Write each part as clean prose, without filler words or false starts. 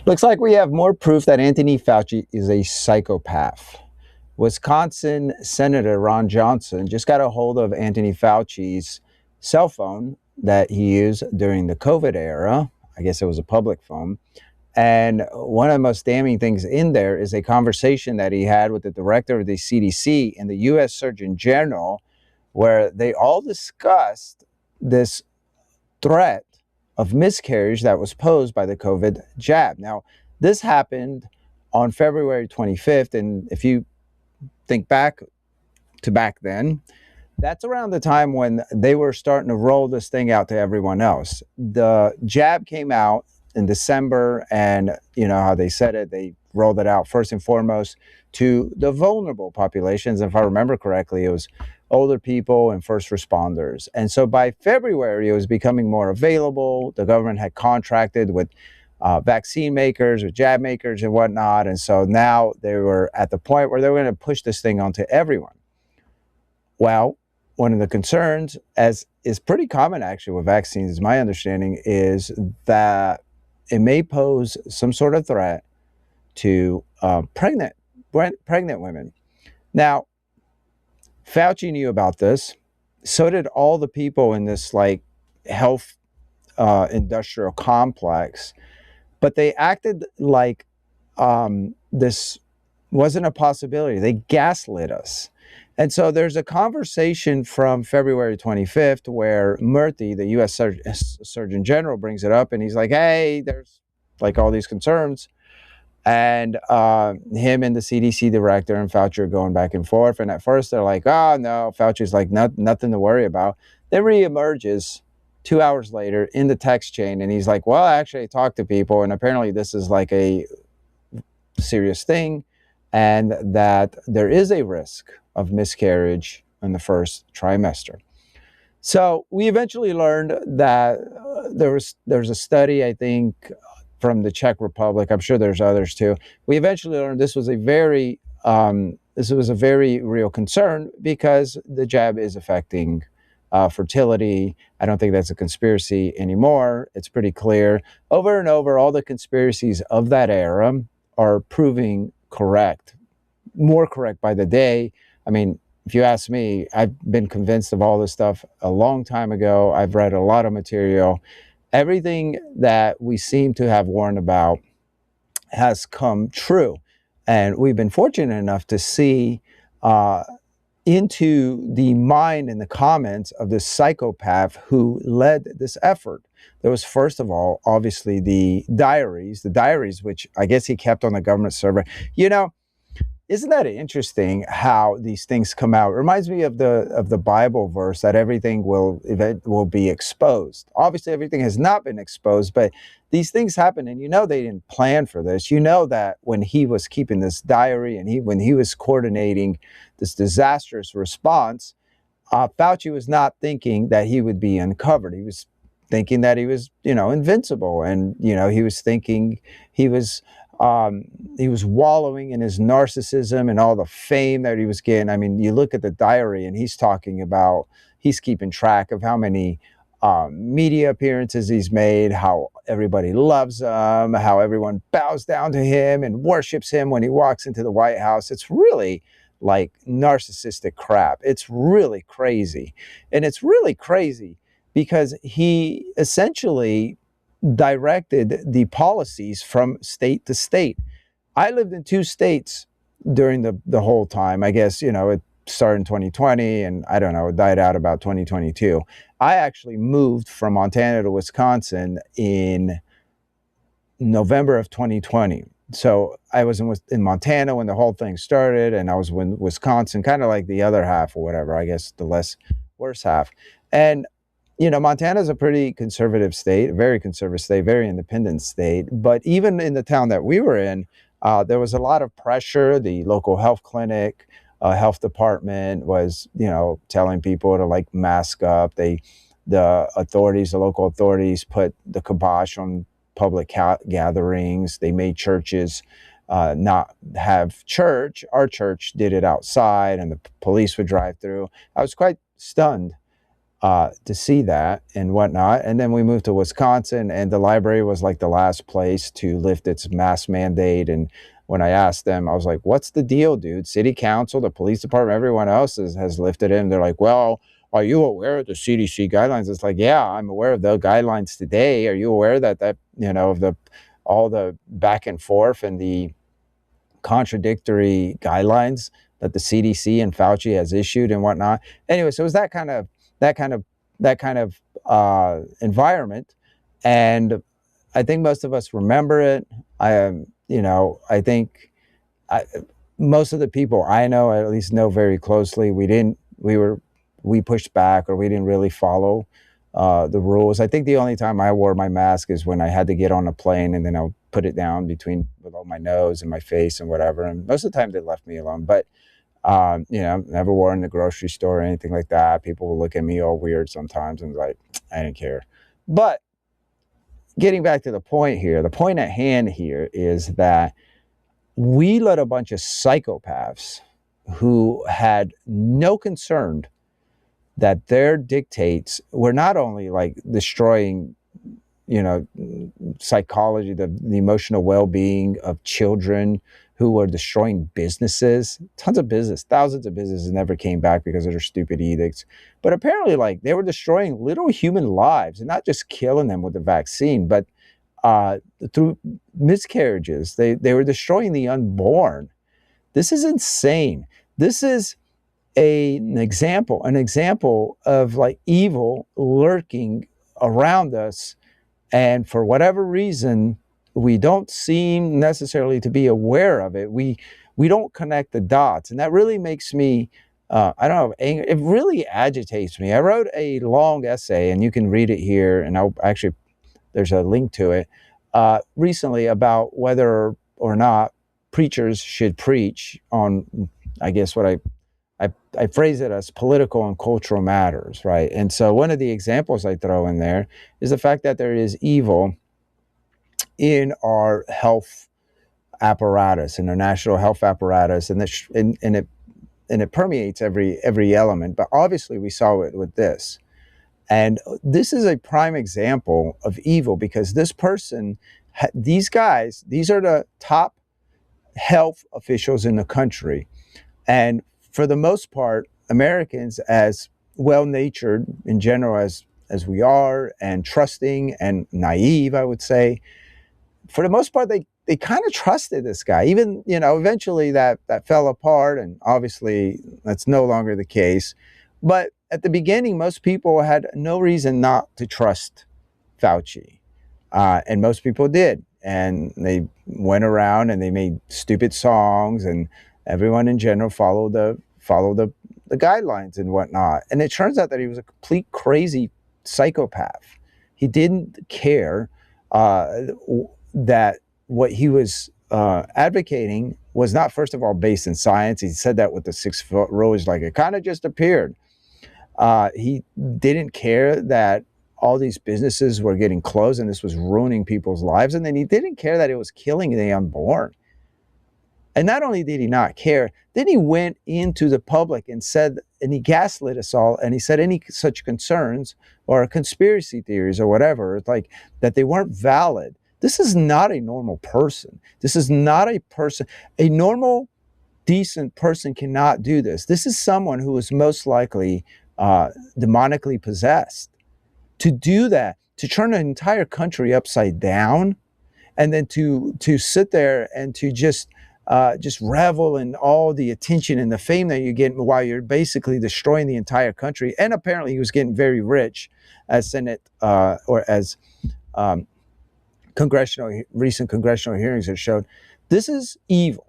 Looks like we have more proof that Anthony Fauci is a psychopath. Wisconsin Senator Ron Johnson just got a hold of Anthony Fauci's cell phone that he used during the COVID era. I guess it was a public phone. And one of the most damning things in there is a conversation that he had with the director of the CDC and the U.S. Surgeon General, where they all discussed this threat of miscarriage that was posed by the COVID jab. Now, this happened on February 25th. And if you think back to back then, that's around the time when they were starting to roll this thing out to everyone else. The jab came out in December, and you know how they said it, they rolled it out first and foremost to the vulnerable populations. If I remember correctly, it was older people and first responders. And so by February, it was becoming more available. The government had contracted with vaccine makers, with jab makers and whatnot. And so now they were at the point where they were going to push this thing onto everyone. Well, one of the concerns, as is pretty common actually with vaccines, is my understanding, is that it may pose some sort of threat to pregnant women. Now, Fauci knew about this. So did all the people in this health industrial complex, but they acted like this wasn't a possibility. They gaslit us. And so there's a conversation from February 25th where Murthy, the U.S. Surgeon General, brings it up, and he's like, hey, there's all these concerns. And him and the CDC director and Fauci are going back and forth. And at first they're like, oh, no, Fauci's like, nothing to worry about. Then reemerges 2 hours later in the text chain, and he's like, well, actually, I talked to people, and apparently this is like a serious thing, and that there is a risk of miscarriage in the first trimester. So we eventually learned that there's a study, I think, from the Czech Republic. I'm sure there's others too. We eventually learned this was a very real concern, because the jab is affecting fertility. I don't think that's a conspiracy anymore. It's pretty clear. Over and over, all the conspiracies of that era are proving correct, more correct by the day. I mean, if you ask me, I've been convinced of all this stuff a long time ago. I've read a lot of material. Everything that we seem to have warned about has come true. And we've been fortunate enough to see into the mind and the comments of this psychopath who led this effort. There was, first of all, obviously the diaries, which I guess he kept on the government server. You know, isn't that interesting how these things come out? It reminds me of the Bible verse that everything will be exposed. Obviously, everything has not been exposed, but these things happen, and you know they didn't plan for this. You know that when he was keeping this diary and when he was coordinating this disastrous response, Fauci was not thinking that he would be uncovered. He was thinking that he was, invincible, and he was thinking he was wallowing in his narcissism and all the fame that he was getting. I mean, you look at the diary, and he's talking about, he's keeping track of how many media appearances he's made, how everybody loves him, how everyone bows down to him and worships him when he walks into the White House. It's really like narcissistic crap. It's really crazy. And it's really crazy because he essentially directed the policies from state to state. I lived in 2 states during the whole time. I guess, it started in 2020, and I don't know, it died out about 2022. I actually moved from Montana to Wisconsin in November of 2020. So I was in Montana when the whole thing started, and I was in Wisconsin, kind of like the other half or whatever, I guess the worse half. And Montana is a pretty conservative state, a very conservative state, very independent state. But even in the town that we were in, there was a lot of pressure. The local health clinic, health department was, telling people to mask up. The local authorities put the kibosh on public gatherings. They made churches not have church. Our church did it outside, and the police would drive through. I was quite stunned to see that and whatnot. And then we moved to Wisconsin, and the library was like the last place to lift its mask mandate. And when I asked them, I was like, what's the deal, dude? City council, the police department, everyone else has lifted it. And they're like, well, are you aware of the CDC guidelines? It's like, yeah, I'm aware of the guidelines today. Are you aware that of the all the back and forth and the contradictory guidelines that the CDC and Fauci has issued and whatnot? Anyway, so it was that kind of environment, and I think most of us remember it. I think I, most of the people I know, at least know very closely, we pushed back, or we didn't really follow the rules. I think the only time I wore my mask is when I had to get on a plane, and then I'll put it down below my nose and my face and whatever. And most of the time they left me alone. But never wore in the grocery store or anything like that. People will look at me all weird sometimes, and like, I didn't care. But getting back to the point here, the point at hand here is that we let a bunch of psychopaths who had no concern that their dictates were not only like destroying, psychology, the emotional well-being of children, who were destroying businesses, tons of business, thousands of businesses never came back because of their stupid edicts. But apparently, like, they were destroying little human lives, and not just killing them with the vaccine, but through miscarriages. They were destroying the unborn. This is insane. This is an example of like evil lurking around us. And for whatever reason, we don't seem necessarily to be aware of it. We don't connect the dots. And that really makes me, I don't know, angry. It really agitates me. I wrote a long essay, and you can read it here, and there's a link to it, recently, about whether or not preachers should preach on, I guess what I phrase it as political and cultural matters, right? And so one of the examples I throw in there is the fact that there is evil in our health apparatus, in our national health apparatus, and it permeates every element. But obviously, we saw it with this, and this is a prime example of evil, because this person, these guys, these are the top health officials in the country, and for the most part, Americans, as well-natured in general as we are, and trusting and naive, I would say, for the most part, they kind of trusted this guy. Even, eventually that fell apart, and obviously that's no longer the case. But at the beginning, most people had no reason not to trust Fauci, and most people did. And they went around and they made stupid songs, and everyone in general followed the guidelines and whatnot. And it turns out that he was a complete crazy psychopath. He didn't care that what he was advocating was not, first of all, based in science. He said that with the 6-foot rule. He's like, it kind of just appeared. He didn't care that all these businesses were getting closed and this was ruining people's lives. And then he didn't care that it was killing the unborn. And not only did he not care, then he went into the public and said, and he gaslit us all, and he said any such concerns or conspiracy theories or whatever, like that they weren't valid. This is not a normal person. This is not a person. A normal, decent person cannot do this. This is someone who is most likely demonically possessed. To do that, to turn an entire country upside down, and then to sit there and to just revel in all the attention and the fame that you get while you're basically destroying the entire country. And apparently he was getting very rich as Senate or as recent congressional hearings have showed. This is evil.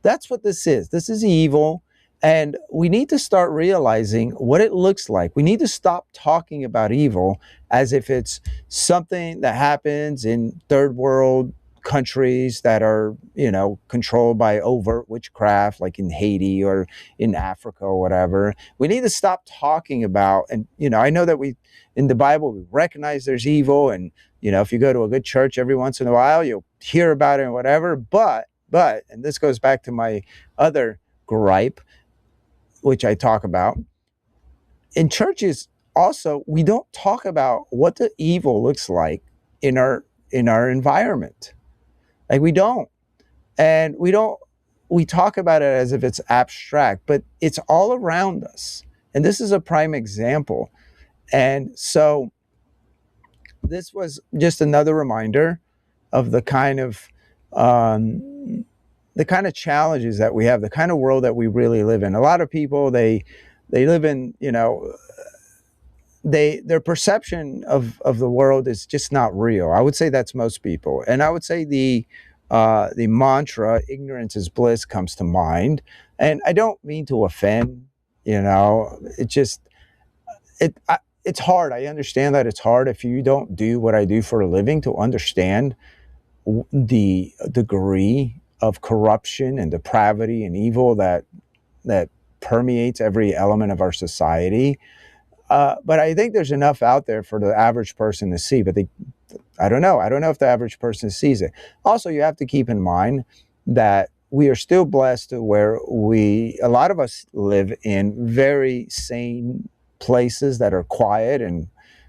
That's what this is. This is evil. And we need to start realizing what it looks like. We need to stop talking about evil as if it's something that happens in third world countries that are, controlled by overt witchcraft, like in Haiti or in Africa or whatever. We need to stop talking about, and, I know that in the Bible, we recognize there's evil. And, if you go to a good church every once in a while, you'll hear about it and whatever. But, and this goes back to my other gripe, which I talk about, in churches, also, we don't talk about what the evil looks like in our environment. Like we don't. And we talk about it as if it's abstract, but it's all around us. And this is a prime example. And so this was just another reminder of the kind of challenges that we have, the kind of world that we really live in. A lot of people, they live in, their perception of the world is just not real. I would say that's most people. And I would say the mantra "ignorance is bliss" comes to mind. And I don't mean to offend. It just it's hard. I understand that it's hard if you don't do what I do for a living to understand the degree of corruption and depravity and evil that permeates every element of our society. But I think there's enough out there for the average person to see. But I don't know. I don't know if the average person sees it. Also, you have to keep in mind that we are still blessed to where a lot of us live in very sane places that are quiet and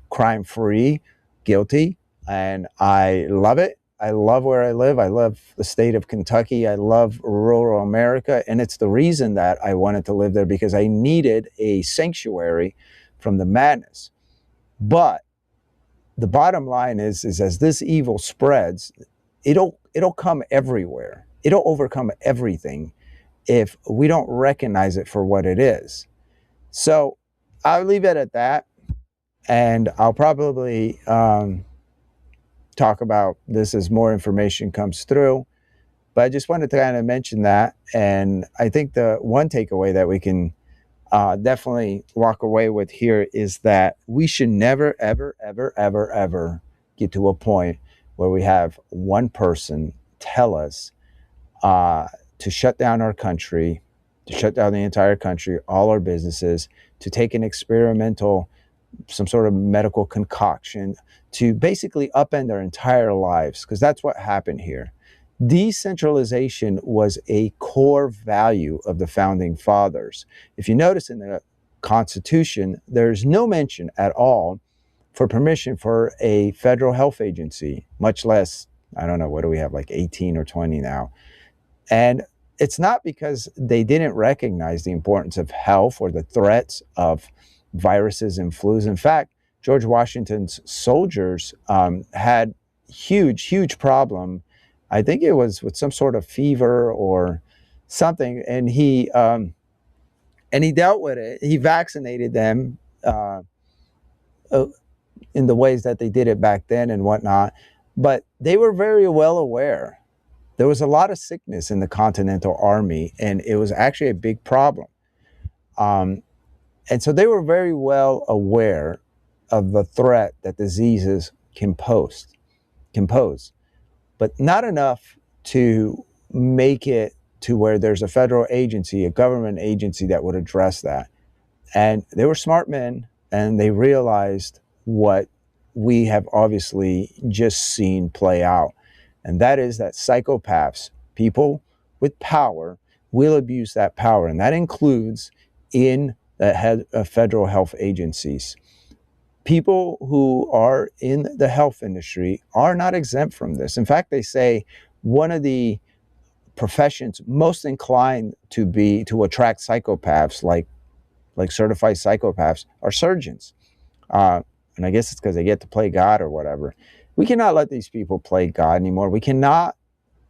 crime free, guilty. And I love it. I love where I live. I love the state of Kentucky. I love rural America. And it's the reason that I wanted to live there, because I needed a sanctuary from the madness. But the bottom line is as this evil spreads, it'll come everywhere. It'll overcome everything if we don't recognize it for what it is. So I'll leave it at that. And I'll probably talk about this as more information comes through. But I just wanted to kind of mention that. And I think the one takeaway that we can definitely walk away with here is that we should never, ever, ever, ever, ever get to a point where we have one person tell us to shut down our country, to shut down the entire country, all our businesses, to take an experimental, some sort of medical concoction to basically upend our entire lives, because that's what happened here. Decentralization was a core value of the founding fathers. If you notice in the Constitution, there's no mention at all for permission for a federal health agency, much less, I don't know, what do we have, like 18 or 20 now? And it's not because they didn't recognize the importance of health or the threats of viruses and flus. In fact, George Washington's soldiers had huge problem. I think it was with some sort of fever or something, and he dealt with it. He vaccinated them in the ways that they did it back then and whatnot. But they were very well aware. There was a lot of sickness in the Continental Army, and it was actually a big problem. And so they were very well aware of the threat that diseases can pose, but not enough to make it to where there's a federal agency, a government agency that would address that. And they were smart men, and they realized what we have obviously just seen play out. And that is that psychopaths, people with power, will abuse that power. And that includes in the head of federal health agencies. People who are in the health industry are not exempt from this. In fact, they say one of the professions most inclined to attract psychopaths, like certified psychopaths, are surgeons. And I guess it's because they get to play God or whatever. We cannot let these people play God anymore. We cannot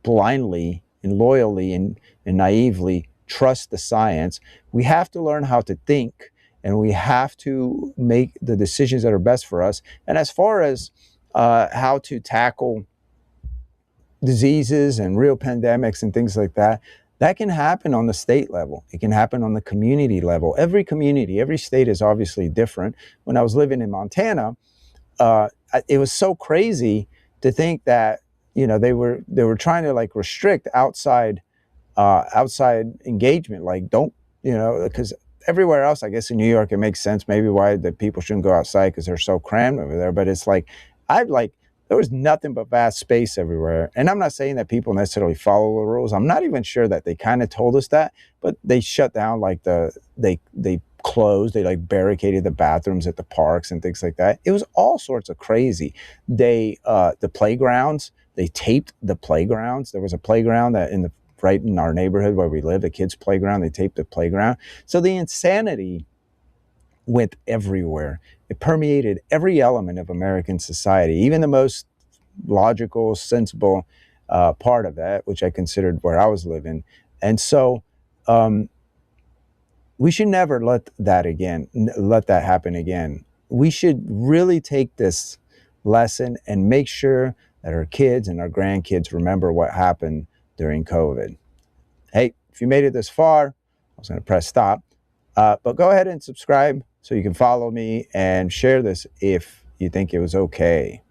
blindly and loyally and naively trust the science. We have to learn how to think, and we have to make the decisions that are best for us. And as far as how to tackle diseases and real pandemics and things like that, that can happen on the state level. It can happen on the community level. Every community, every state is obviously different. When I was living in Montana, it was so crazy to think that, they were trying to like restrict outside engagement. Like, don't, because everywhere else, I guess in New York, it makes sense maybe why the people shouldn't go outside because they're so crammed over there. But it's like, there was nothing but vast space everywhere. And I'm not saying that people necessarily follow the rules. I'm not even sure that they kind of told us that, but they shut down they closed. They like barricaded the bathrooms at the parks and things like that. It was all sorts of crazy. The playgrounds, they taped the playgrounds. There was a playground that right in our neighborhood where we live, a kids' playground. They taped the playground. So the insanity went everywhere. It permeated every element of American society, even the most logical, sensible part of that, which I considered where I was living. And so we should never let that happen again. We should really take this lesson and make sure that our kids and our grandkids remember what happened during COVID. Hey, if you made it this far, I was going to press stop, but go ahead and subscribe so you can follow me and share this if you think it was okay.